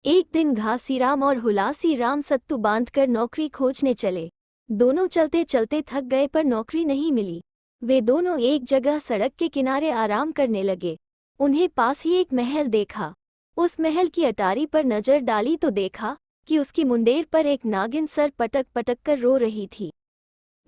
एक दिन घासीराम और हुलासीराम सत्तू बांधकर नौकरी खोजने चले। दोनों चलते चलते थक गए पर नौकरी नहीं मिली। वे दोनों एक जगह सड़क के किनारे आराम करने लगे। उन्हें पास ही एक महल देखा। उस महल की अटारी पर नजर डाली तो देखा कि उसकी मुंडेर पर एक नागिन सर पटक पटक कर रो रही थी।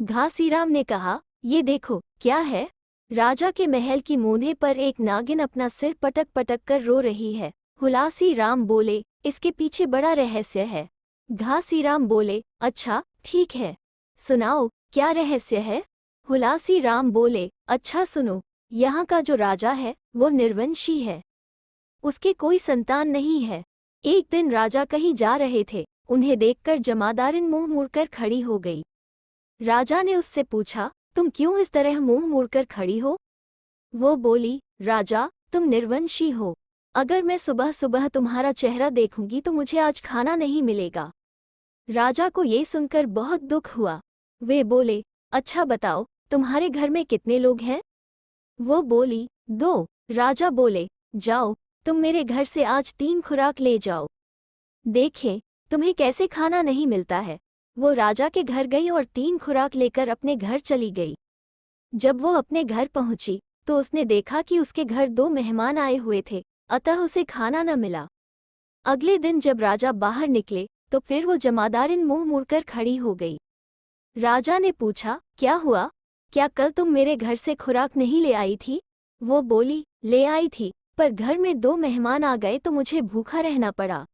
घासीराम ने कहा, ये देखो क्या है। राजा के महल की मूंधे पर एक नागिन अपना सिर पटक पटक कर रो रही है। हुलासीराम बोले, इसके पीछे बड़ा रहस्य है। घासीराम बोले, अच्छा ठीक है, सुनाओ क्या रहस्य है। हुलासीराम बोले, अच्छा सुनो, यहाँ का जो राजा है वो निर्वंशी है। उसके कोई संतान नहीं है। एक दिन राजा कहीं जा रहे थे, उन्हें देखकर जमादारिन मुंह मुड़कर खड़ी हो गई। राजा ने उससे पूछा, तुम क्यों इस तरह मुंह मोड़कर खड़ी हो। वो बोली, राजा तुम निर्वंशी हो। अगर मैं सुबह सुबह तुम्हारा चेहरा देखूंगी तो मुझे आज खाना नहीं मिलेगा। राजा को ये सुनकर बहुत दुख हुआ। वे बोले, अच्छा बताओ तुम्हारे घर में कितने लोग हैं। वो बोली, 2। राजा बोले, जाओ तुम मेरे घर से आज 3 खुराक ले जाओ। देखें तुम्हें कैसे खाना नहीं मिलता है। वो राजा के घर गई और 3 खुराक लेकर अपने घर चली गई। जब वो अपने घर पहुंची तो उसने देखा कि उसके घर 2 मेहमान आए हुए थे, अतः उसे खाना न मिला। अगले दिन जब राजा बाहर निकले तो फिर वो जमादारिन मुंह मुड़कर खड़ी हो गई। राजा ने पूछा, क्या हुआ, क्या कल तुम मेरे घर से खुराक नहीं ले आई थी। वो बोली, ले आई थी, पर घर में 2 मेहमान आ गए तो मुझे भूखा रहना पड़ा।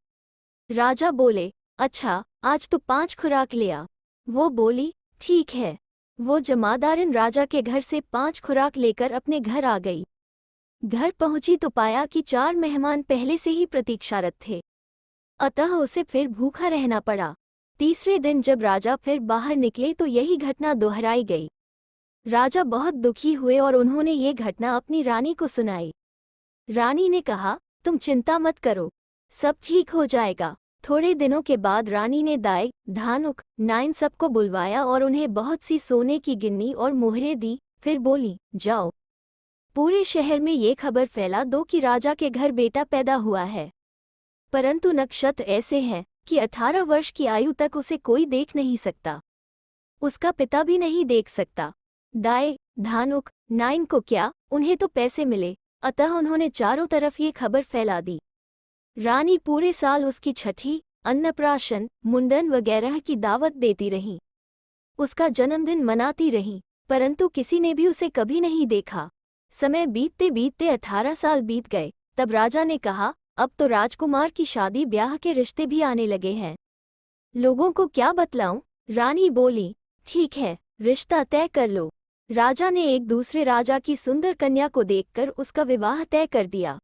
राजा बोले, अच्छा आज तो 5 खुराक ले आ। वो बोली, ठीक है। वो जमादारिन राजा के घर से 5 खुराक लेकर अपने घर आ गई। घर पहुंची तो पाया कि 4 मेहमान पहले से ही प्रतीक्षारत थे, अतः उसे फिर भूखा रहना पड़ा। तीसरे दिन जब राजा फिर बाहर निकले तो यही घटना दोहराई गई। राजा बहुत दुखी हुए और उन्होंने ये घटना अपनी रानी को सुनाई। रानी ने कहा, तुम चिंता मत करो, सब ठीक हो जाएगा। थोड़े दिनों के बाद रानी ने दाई, धानुक, नाइन सबको बुलवाया और उन्हें बहुत सी सोने की गिन्नी और मोहरें दी। फिर बोली, जाओ पूरे शहर में ये खबर फैला दो कि राजा के घर बेटा पैदा हुआ है, परंतु नक्षत्र ऐसे हैं कि 18 वर्ष की आयु तक उसे कोई देख नहीं सकता, उसका पिता भी नहीं देख सकता। दाई, धानुक, नाइन को क्या, उन्हें तो पैसे मिले, अतः उन्होंने चारों तरफ ये खबर फैला दी। रानी पूरे साल उसकी छठी, अन्नप्राशन, मुंडन वगैरह की दावत देती रही, उसका जन्मदिन मनाती रही, परंतु किसी ने भी उसे कभी नहीं देखा। समय बीतते बीतते 18 साल बीत गए। तब राजा ने कहा, अब तो राजकुमार की शादी ब्याह के रिश्ते भी आने लगे हैं, लोगों को क्या बतलाऊं। रानी बोली, ठीक है, रिश्ता तय कर लो। राजा ने एक दूसरे राजा की सुंदर कन्या को देखकर उसका विवाह तय कर दिया।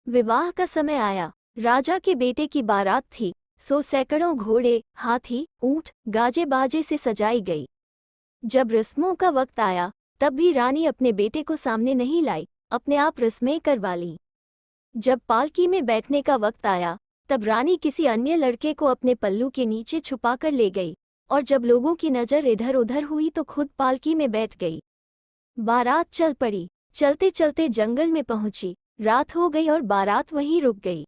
विवाह का समय आया, राजा के बेटे की बारात थी, सो सैकड़ों घोड़े, हाथी, ऊंट, गाजे बाजे से सजाई गई। जब रस्मों का वक्त आया तब भी रानी अपने बेटे को सामने नहीं लाई, अपने आप रस्में करवा ली। जब पालकी में बैठने का वक्त आया तब रानी किसी अन्य लड़के को अपने पल्लू के नीचे छुपाकर ले गई, और जब लोगों की नज़र इधर उधर हुई तो खुद पालकी में बैठ गई। बारात चल पड़ी, चलते चलते जंगल में पहुंची, रात हो गई और बारात वहीं रुक गई।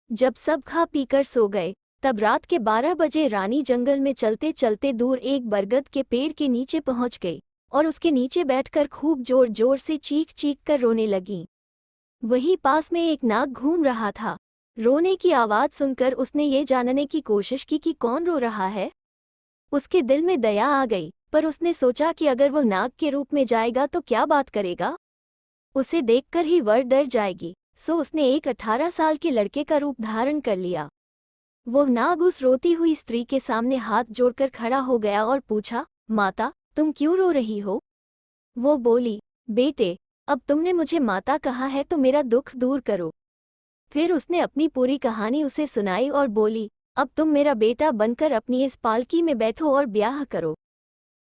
जब सब खा पीकर सो गए तब रात के 12 बजे रानी जंगल में चलते चलते दूर एक बरगद के पेड़ के नीचे पहुंच गई और उसके नीचे बैठकर खूब जोर जोर से चीख चीख कर रोने लगी। वहीं पास में एक नाग घूम रहा था। रोने की आवाज़ सुनकर उसने ये जानने की कोशिश की कि कौन रो रहा है। उसके दिल में दया आ गई, पर उसने सोचा कि अगर वह नाग के रूप में जाएगा तो क्या बात करेगा, उसे देखकर ही वह डर जाएगी। सो उसने एक 18 साल के लड़के का रूप धारण कर लिया। वो नाग उस रोती हुई स्त्री के सामने हाथ जोड़कर खड़ा हो गया और पूछा, माता तुम क्यों रो रही हो। वो बोली, बेटे अब तुमने मुझे माता कहा है तो मेरा दुख दूर करो। फिर उसने अपनी पूरी कहानी उसे सुनाई और बोली, अब तुम मेरा बेटा बनकर अपनी इस पालकी में बैठो और ब्याह करो।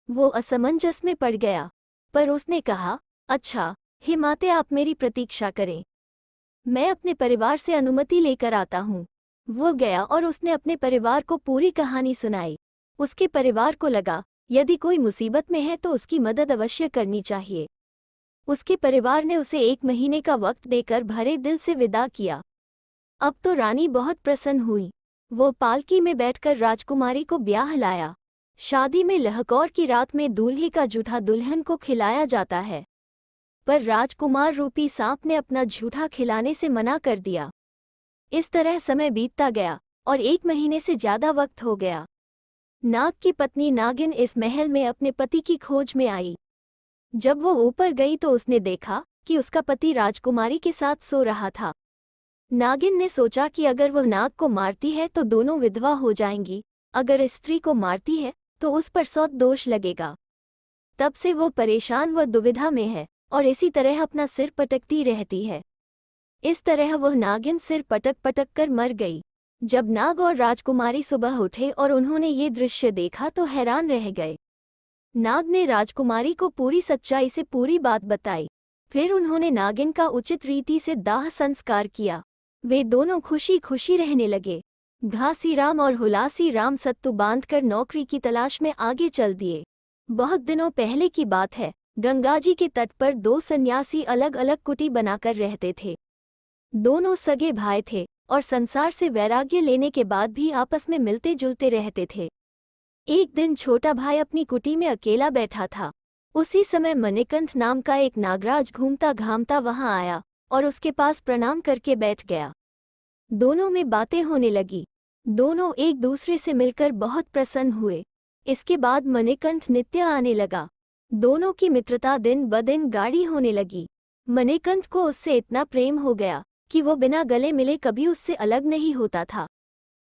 वो असमंजस में पड़ गया, पर उसने कहा, अच्छा हे माते आप मेरी प्रतीक्षा करें, मैं अपने परिवार से अनुमति लेकर आता हूँ। वो गया और उसने अपने परिवार को पूरी कहानी सुनाई। उसके परिवार को लगा यदि कोई मुसीबत में है तो उसकी मदद अवश्य करनी चाहिए। उसके परिवार ने उसे 1 महीने का वक्त देकर भरे दिल से विदा किया। अब तो रानी बहुत प्रसन्न हुई। वो पालकी में बैठकर राजकुमारी को ब्याह लाया। शादी में लहकौर की रात में दूल्हे का जूठा दुल्हन को खिलाया जाता है, पर राजकुमार रूपी सांप ने अपना झूठा खिलाने से मना कर दिया। इस तरह समय बीतता गया और 1 महीने से ज्यादा वक्त हो गया। नाग की पत्नी नागिन इस महल में अपने पति की खोज में आई। जब वो ऊपर गई तो उसने देखा कि उसका पति राजकुमारी के साथ सो रहा था। नागिन ने सोचा कि अगर वह नाग को मारती है तो दोनों विधवा हो जाएंगी, अगर स्त्री को मारती है तो उस पर 100 दोष लगेगा। तब से वो परेशान व दुविधा में है और इसी तरह अपना सिर पटकती रहती है। इस तरह वह नागिन सिर पटक पटक कर मर गई। जब नाग और राजकुमारी सुबह उठे और उन्होंने ये दृश्य देखा तो हैरान रह गए। नाग ने राजकुमारी को पूरी सच्चाई से पूरी बात बताई। फिर उन्होंने नागिन का उचित रीति से दाह संस्कार किया। वे दोनों खुशी खुशी रहने लगे। घासीराम और हुलासीराम सत्तू बांधकर नौकरी की तलाश में आगे चल दिए। बहुत दिनों पहले की बात है। गंगाजी के तट पर 2 सन्यासी अलग अलग कुटी बनाकर रहते थे। दोनों सगे भाई थे और संसार से वैराग्य लेने के बाद भी आपस में मिलते जुलते रहते थे। एक दिन छोटा भाई अपनी कुटी में अकेला बैठा था। उसी समय मणिकंठ नाम का एक नागराज घूमता घामता वहां आया और उसके पास प्रणाम करके बैठ गया। दोनों में बातें होने लगी। दोनों एक दूसरे से मिलकर बहुत प्रसन्न हुए। इसके बाद मणिकंठ नित्य आने लगा। दोनों की मित्रता दिन ब दिन गाढ़ी होने लगी। मणिकंठ को उससे इतना प्रेम हो गया कि वो बिना गले मिले कभी उससे अलग नहीं होता था।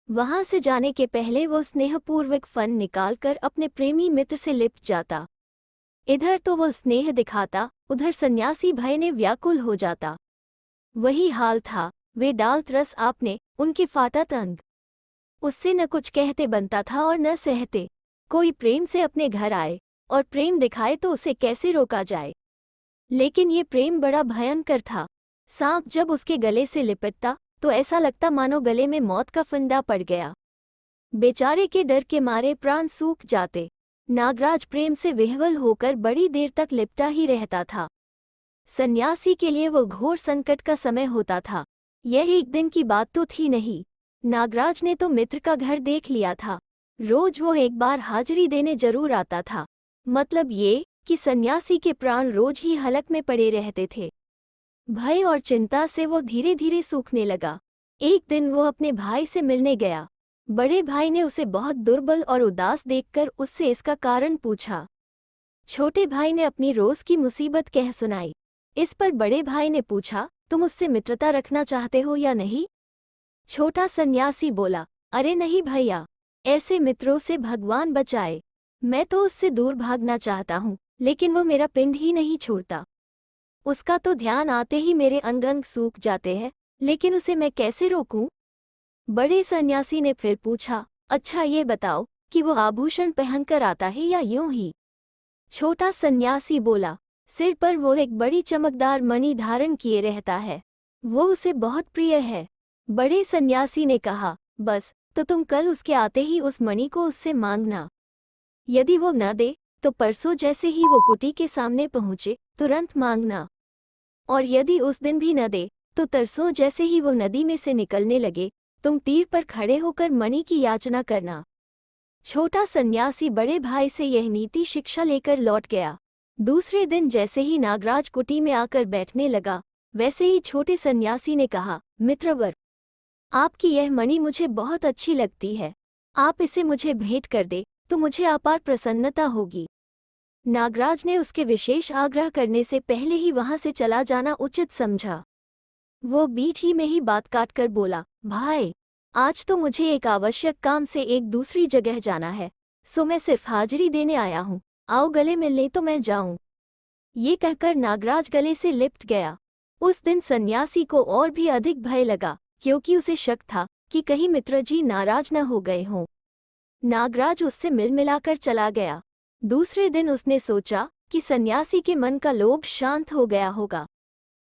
वहां से जाने के पहले वो स्नेहपूर्वक फन निकालकर अपने प्रेमी मित्र से लिपट जाता। इधर तो वो स्नेह दिखाता, उधर सन्यासी भय ने व्याकुल हो जाता। वही हाल था। वे डालत रस आपने उनके फाटा तंग। उससे न कुछ कहते बनता था और न सहते। कोई प्रेम से अपने घर आए और प्रेम दिखाए तो उसे कैसे रोका जाए। लेकिन ये प्रेम बड़ा भयंकर था। सांप जब उसके गले से लिपटता तो ऐसा लगता मानो गले में मौत का फंदा पड़ गया। बेचारे के डर के मारे प्राण सूख जाते। नागराज प्रेम से विह्वल होकर बड़ी देर तक लिपटा ही रहता था। सन्यासी के लिए वो घोर संकट का समय होता था। यह एक दिन की बात तो थी नहीं। नागराज ने तो मित्र का घर देख लिया था। रोज वो एक बार हाजिरी देने जरूर आता था। मतलब ये कि सन्यासी के प्राण रोज ही हलक में पड़े रहते थे। भय और चिंता से वो धीरे धीरे सूखने लगा। एक दिन वो अपने भाई से मिलने गया। बड़े भाई ने उसे बहुत दुर्बल और उदास देखकर उससे इसका कारण पूछा। छोटे भाई ने अपनी रोज की मुसीबत कह सुनाई। इस पर बड़े भाई ने पूछा, तुम उससे मित्रता रखना चाहते हो या नहीं? छोटा सन्यासी बोला, अरे नहीं भैया, ऐसे मित्रों से भगवान बचाए। मैं तो उससे दूर भागना चाहता हूँ, लेकिन वो मेरा पिंड ही नहीं छोड़ता। उसका तो ध्यान आते ही मेरे अंग अंग सूख जाते हैं, लेकिन उसे मैं कैसे रोकूं? बड़े सन्यासी ने फिर पूछा, अच्छा ये बताओ कि वो आभूषण पहनकर आता है या यूं ही? छोटा सन्यासी बोला, सिर पर वो एक बड़ी चमकदार मणि धारण किए रहता है। वो उसे बहुत प्रिय है। बड़े सन्यासी ने कहा, बस तो तुम कल उसके आते ही उस मणि को उससे मांगना। यदि वो न दे तो परसों जैसे ही वो कुटी के सामने पहुँचे तुरंत मांगना। और यदि उस दिन भी न दे तो तरसों जैसे ही वो नदी में से निकलने लगे तुम तीर पर खड़े होकर मणि की याचना करना। छोटा सन्यासी बड़े भाई से यह नीति शिक्षा लेकर लौट गया। दूसरे दिन जैसे ही नागराज कुटी में आकर बैठने लगा, वैसे ही छोटे सन्यासी ने कहा, मित्रवर, आपकी यह मणि मुझे बहुत अच्छी लगती है। आप इसे मुझे भेंट कर दे तो मुझे अपार प्रसन्नता होगी। नागराज ने उसके विशेष आग्रह करने से पहले ही वहां से चला जाना उचित समझा। वो बीच ही में ही बात काटकर बोला, भाई, आज तो मुझे एक आवश्यक काम से एक दूसरी जगह जाना है, सो मैं सिर्फ हाजिरी देने आया हूँ। आओ गले मिलने तो मैं जाऊं। ये कहकर नागराज गले से लिपट गया। उस दिन सन्यासी को और भी अधिक भय लगा, क्योंकि उसे शक था कि कहीं मित्रजी नाराज न हो गए हों। नागराज उससे मिल मिलाकर चला गया। दूसरे दिन उसने सोचा कि सन्यासी के मन का लोभ शांत हो गया होगा,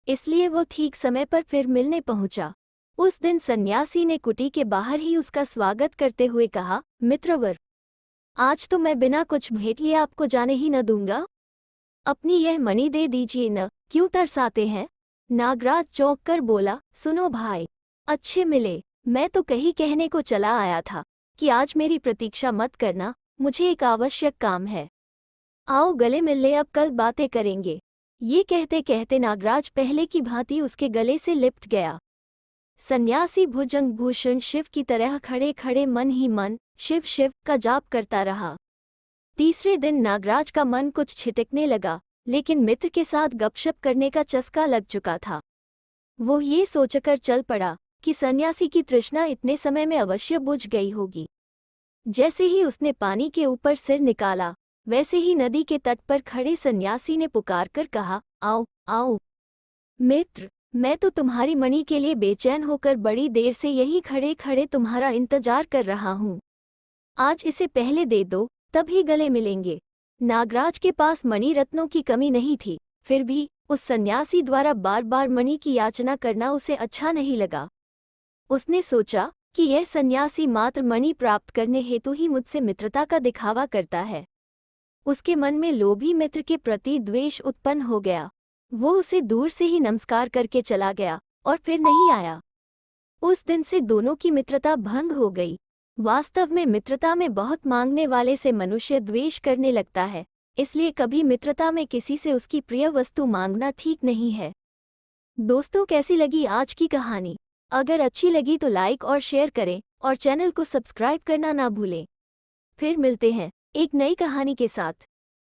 इसलिए वो ठीक समय पर फिर मिलने पहुंचा। उस दिन सन्यासी ने कुटी के बाहर ही उसका स्वागत करते हुए कहा, मित्रवर, आज तो मैं बिना कुछ भेंट लिए आपको जाने ही न दूंगा। अपनी यह मणि दे दीजिए न, क्यों तरसाते हैं? नागराज चौंक कर बोला, सुनो भाई, अच्छे मिले। मैं तो कहीं कहने को चला आया था कि आज मेरी प्रतीक्षा मत करना, मुझे एक आवश्यक काम है। आओ गले मिल ले, अब कल बातें करेंगे। ये कहते कहते नागराज पहले की भांति उसके गले से लिपट गया। सन्यासी भुजंग भूषण शिव की तरह खड़े खड़े मन ही मन शिव शिव का जाप करता रहा। तीसरे दिन नागराज का मन कुछ छिटकने लगा, लेकिन मित्र के साथ गपशप करने का चस्का लग चुका था। वो ये सोचकर चल पड़ा कि सन्यासी की तृष्णा इतने समय में अवश्य बुझ गई होगी। जैसे ही उसने पानी के ऊपर सिर निकाला, वैसे ही नदी के तट पर खड़े सन्यासी ने पुकारकर कहा, आओ आओ मित्र, मैं तो तुम्हारी मणि के लिए बेचैन होकर बड़ी देर से यहीं खड़े खड़े तुम्हारा इंतजार कर रहा हूँ। आज इसे पहले दे दो, तभी गले मिलेंगे। नागराज के पास मणि रत्नों की कमी नहीं थी, फिर भी उस सन्यासी द्वारा बार बार मणि की याचना करना उसे अच्छा नहीं लगा। उसने सोचा कि यह सन्यासी मात्र मणि प्राप्त करने हेतु ही मुझसे मित्रता का दिखावा करता है। उसके मन में लोभी मित्र के प्रति द्वेष उत्पन्न हो गया। वो उसे दूर से ही नमस्कार करके चला गया और फिर नहीं आया। उस दिन से दोनों की मित्रता भंग हो गई। वास्तव में मित्रता में बहुत मांगने वाले से मनुष्य द्वेष करने लगता है, इसलिए कभी मित्रता में किसी से उसकी प्रिय वस्तु मांगना ठीक नहीं है। दोस्तों, कैसी लगी आज की कहानी? अगर अच्छी लगी तो लाइक और शेयर करें और चैनल को सब्सक्राइब करना ना भूलें। फिर मिलते हैं एक नई कहानी के साथ।